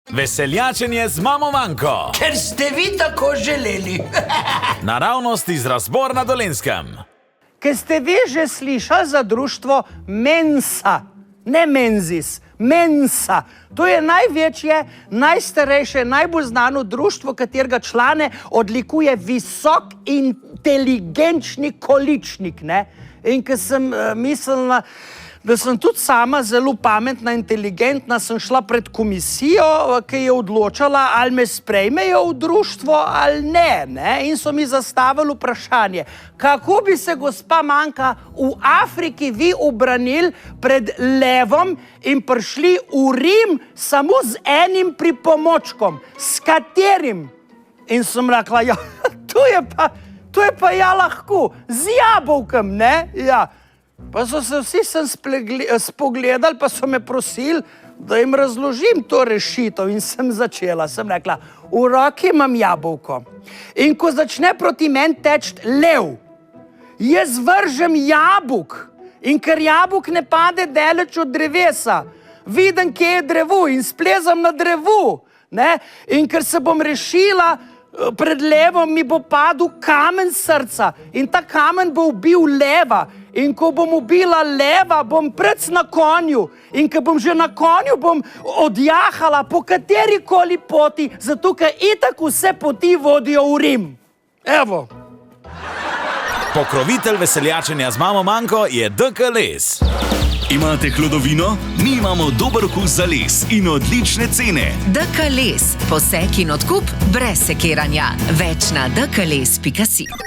Veseljačenje z mamo Manko. Ker ste vi tako želeli. Naravnost iz Razbor na Dolenjskem. Ker ste vi že slišali za društvo Mensa, ne Menzis, Mensa. To je največje, najstarejše, najbolj znano društvo, katerega člane odlikuje visok inteligenčni količnik. Ne? In ker sem mislila, da sem tudi sama zelo pametna, inteligentna, sem šla pred komisijo, ki je odločala, ali me sprejmejo v društvo ali ne. In so mi zastavili vprašanje, kako bi se gospa Manka v Afriki vi ubranili pred levom in prišli v Rim samo z enim pripomočkom. S katerim? In sem rekla, ja, to je pa ja lahko, z jabolkom, ne? Ja. Pa so se vsi sem spogledali, pa so me prosili, da jim razložim to rešitev in sem začela. Sem rekla, v roki imam jabolko in ko začne proti meni teči lev, jaz vržem jabolk in ker jabolk ne pade daleč od drevesa, vidim, kje je drevo in splezam na drevo. Ne? In ker se bom rešila, pred levom mi bo padel kamen srca in ta kamen bo ubil leva. In ko bom ubila leva, bom prec na konju. In ko bom že na konju, bom odjahala po katerikoli poti, zato ker itak vse poti vodijo v Rim. Evo. Pokrovitelj veseljačenja z mamo Manko je DK Les. Imate hlodovino? Mi imamo dober okus za les in odlične cene. DK Les. Posek in odkup brez sekiranja. Več na dkles.si.